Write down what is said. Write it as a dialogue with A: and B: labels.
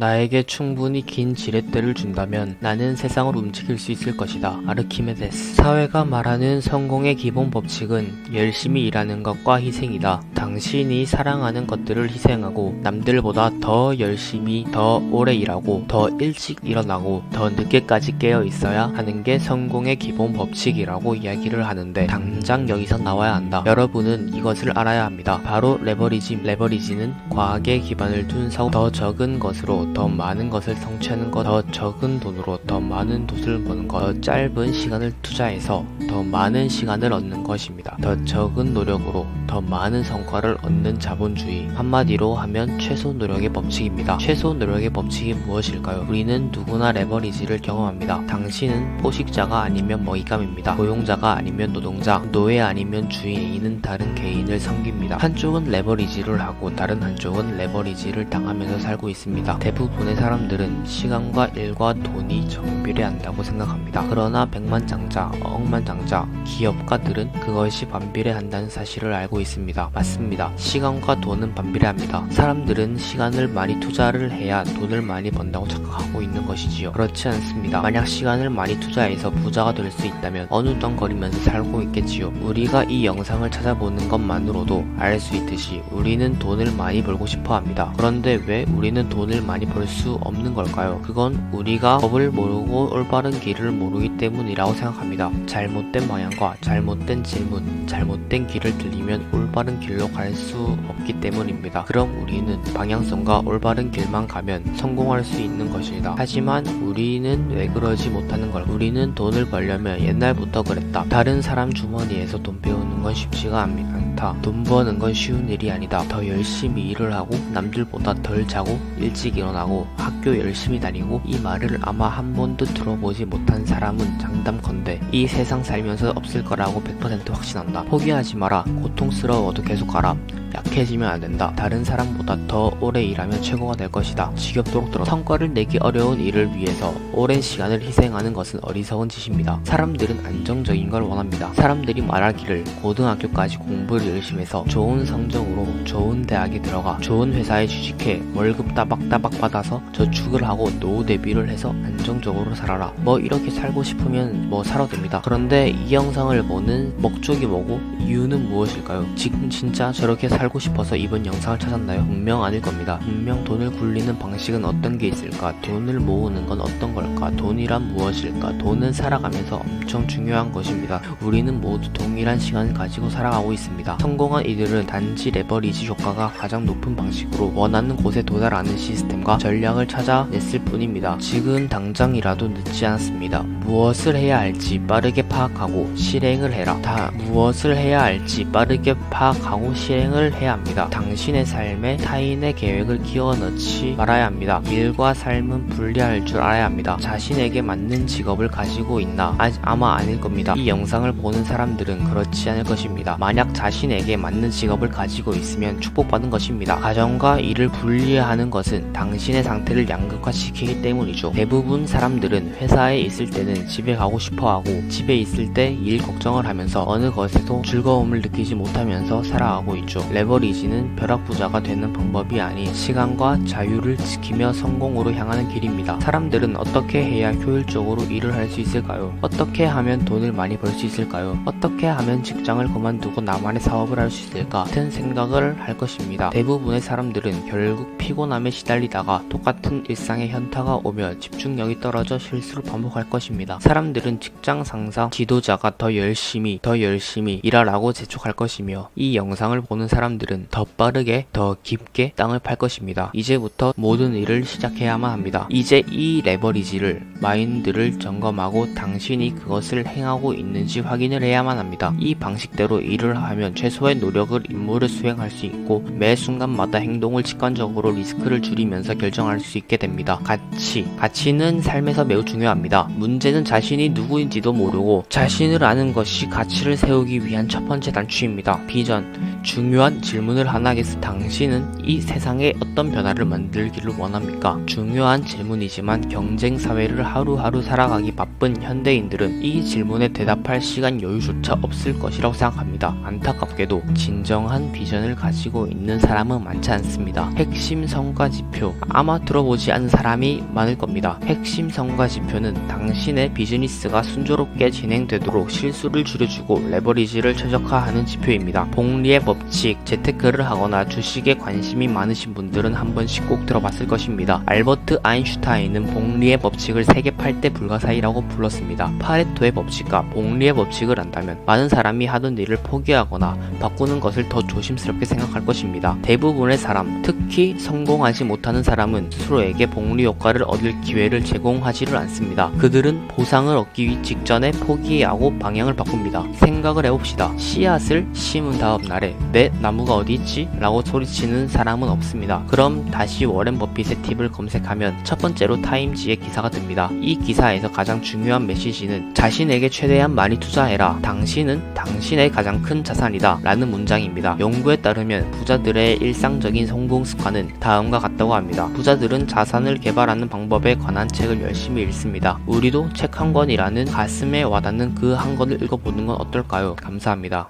A: 나에게 충분히 긴 지렛대를 준다면 나는 세상을 움직일 수 있을 것이다. 아르키메데스. 사회가 말하는 성공의 기본 법칙은 열심히 일하는 것과 희생이다. 당신이 사랑하는 것들을 희생하고 남들보다 더 열심히 더 오래 일하고 더 일찍 일어나고 더 늦게까지 깨어 있어야 하는 게 성공의 기본 법칙이라고 이야기를 하는데 당장 여기서 나와야 한다. 여러분은 이것을 알아야 합니다. 바로 레버리지. 레버리지는 과학에 기반을 둔 사고, 더 적은 것으로 더 많은 것을 성취하는 것, 더 적은 돈으로 더 많은 돈을 버는 것, 더 짧은 시간을 투자해서 더 많은 시간을 얻는 것입니다. 더 적은 노력으로 더 많은 성과를 얻는 자본주의. 한마디로 하면 최소 노력의 법칙입니다. 최소 노력의 법칙이 무엇일까요? 우리는 누구나 레버리지를 경험합니다. 당신은 포식자가 아니면 먹잇감입니다. 고용자가 아니면 노동자, 노예 아니면 주인은 다른 개인을 섬깁니다. 한쪽은 레버리지를 하고 다른 한쪽은 레버리지를 당하면서 살고 있습니다. 대부분의 사람들은 시간과 일과 돈이 정비례한다고 생각합니다. 그러나 백만장자, 억만장자, 기업가들은 그것이 반비례한다는 사실을 알고 있습니다. 맞습니다. 시간과 돈은 반비례합니다. 사람들은 시간을 많이 투자를 해야 돈을 많이 번다고 착각하고 있는 것이지요. 그렇지 않습니다. 만약 시간을 많이 투자해서 부자가 될 수 있다면 어느덩거리면서 살고 있겠지요. 우리가 이 영상을 찾아보는 것만으로도 알 수 있듯이 우리는 돈을 많이 벌고 싶어 합니다. 그런데 왜 우리는 돈을 많이 벌 수 없는 걸까요? 그건 우리가 법을 모르고 올바른 길을 모르기 때문이라고 생각합니다. 잘못된 방향과 잘못된 질문, 잘못된 길을 들리면 올바른 길로 갈 수 없기 때문입니다. 그럼 우리는 방향성과 올바른 길만 가면 성공할 수 있는 것이다. 하지만 우리는 왜 그러지 못하는 걸? 우리는 돈을 벌려면 옛날부터 그랬다. 다른 사람 주머니에서 돈 빼오는 건 쉽지가 않다. 돈 버는 건 쉬운 일이 아니다. 더 열심히 일을 하고 남들보다 덜 자고 일찍 일어나고 학교 열심히 다니고. 이 말을 아마 한 번도 들어보지 못한 사람은 장담컨대 이 세상 살면서 없을 거라고 100% 확신한다. 포기하지 마라. 고통스러워도 계속 가라. 약해지면 안 된다. 다른 사람보다 더 오래 일하면 최고가 될 것이다. 지겹도록 들어. 성과를 내기 어려운 일을 위해서 오랜 시간을 희생하는 것은 어리석은 짓입니다. 사람들은 안정적인 걸 원합니다. 사람들이 말하기를 고등학교까지 공부를 열심히 해서 좋은 성적으로 좋은 대학에 들어가 좋은 회사에 취직해 월급 따박따박 받아서 저축을 하고 노후 대비를 해서 안정적으로 살아라. 이렇게 살고 싶으면 살아도 됩니다. 그런데 이 영상을 보는 목적이 뭐고 이유는 무엇일까요? 지금 진짜 저렇게 살고 싶어서 이번 영상을 찾았나요? 분명 아닐 겁니다. 분명 돈을 굴리는 방식은 어떤 게 있을까? 돈을 모으는 건 어떤 걸까? 돈이란 무엇일까? 돈은 살아가면서 엄청 중요한 것입니다. 우리는 모두 동일한 시간을 가지고 살아가고 있습니다. 성공한 이들은 단지 레버리지 효과가 가장 높은 방식으로 원하는 곳에 도달하는 시스템과 전략을 찾아냈을 뿐입니다. 지금 당장이라도 늦지 않습니다. 무엇을 해야 할지 빠르게 파악하고 실행을 해라. 무엇을 해야 할지 빠르게 파악하고 실행을 해야 합니다. 당신의 삶에 타인의 계획을 끼워 넣지 말아야 합니다. 일과 삶은 분리할 줄 알아야 합니다. 자신에게 맞는 직업을 가지고 있나? 아마 아닐 겁니다. 이 영상을 보는 사람들은 그렇지 않을 것입니다. 만약 자신에게 맞는 직업을 가지고 있으면 축복받은 것입니다. 가정과 일을 분리하는 것은 당신의 상태를 양극화시키기 때문이죠. 대부분 사람들은 회사에 있을 때는 집에 가고 싶어하고 집에 있을 때 일 걱정을 하면서 어느 것에도 즐거움을 느끼지 못하면서 살아가고 있죠. 레버리지는 벼락부자가 되는 방법이 아닌 시간과 자유를 지키며 성공으로 향하는 길입니다. 사람들은 어떻게 해야 효율적으로 일을 할 수 있을까요? 어떻게 하면 돈을 많이 벌 수 있을까요? 어떻게 하면 직장을 그만두고 나만의 사업을 할 수 있을까? 같은 생각을 할 것입니다. 대부분의 사람들은 결국 피곤함에 시달리다가 똑같은 일상의 현타가 오며 집중력이 떨어져 실수를 반복할 것입니다. 사람들은 직장 상사, 지도자가 더 열심히 일하라고 재촉할 것이며 이 영상을 보는 사람들은 더 빠르게 더 깊게 땅을 팔 것입니다. 이제부터 모든 일을 시작해야만 합니다. 이제 이 레버리지를 마인드를 점검하고 당신이 그것을 행하고 있는지 확인을 해야만 합니다. 이 방식대로 일을 하면 최소의 노력을 임무를 수행할 수 있고 매 순간마다 행동을 직관적으로 리스크를 줄이면서 결정할 수 있게 됩니다. 가치는 삶에서 매우 중요합니다. 문제는 당신은 자신이 누구인지도 모르고 자신을 아는 것이 가치를 세우기 위한 첫 번째 단추입니다. 비전. 중요한 질문을 하나 하겠습니다. 당신은 이 세상에 어떤 변화를 만들기를 원합니까? 중요한 질문이지만 경쟁 사회를 하루하루 살아가기 바쁜 현대인들은 이 질문에 대답할 시간 여유조차 없을 것이라고 생각합니다. 안타깝게도 진정한 비전을 가지고 있는 사람은 많지 않습니다. 핵심 성과 지표. 아마 들어보지 않은 사람이 많을 겁니다. 핵심 성과 지표는 당신의 비즈니스가 순조롭게 진행되도록 실수를 줄여주고 레버리지를 최적화하는 지표입니다. 복리의 법칙. 재테크를 하거나 주식에 관심이 많으신 분들은 한 번씩 꼭 들어봤을 것입니다. 알버트 아인슈타인은 복리의 법칙을 세계 8대 불가사의라고 불렀습니다. 파레토의 법칙과 복리의 법칙을 안다면 많은 사람이 하던 일을 포기하거나 바꾸는 것을 더 조심스럽게 생각할 것입니다. 대부분의 사람, 특히 성공하지 못하는 사람은 스스로에게 복리 효과를 얻을 기회를 제공하지를 않습니다. 그들은 보상을 얻기 직전에 포기하고 방향을 바꿉니다. 생각을 해봅시다. 씨앗을 심은 다음 날에 내 나무가 어디 있지? 라고 소리치는 사람은 없습니다. 그럼 다시 워렌 버핏의 팁을 검색하면 첫 번째로 타임지의 기사가 뜹니다. 이 기사에서 가장 중요한 메시지는 자신에게 최대한 많이 투자해라. 당신은 당신의 가장 큰 자산이다. 라는 문장입니다. 연구에 따르면 부자들의 일상적인 성공 습관은 다음과 같다고 합니다. 부자들은 자산을 개발하는 방법에 관한 책을 열심히 읽습니다. 우리도 책 한 권이라는 가슴에 와닿는 그 한 권을 읽어보는 건 어떨까요? 감사합니다.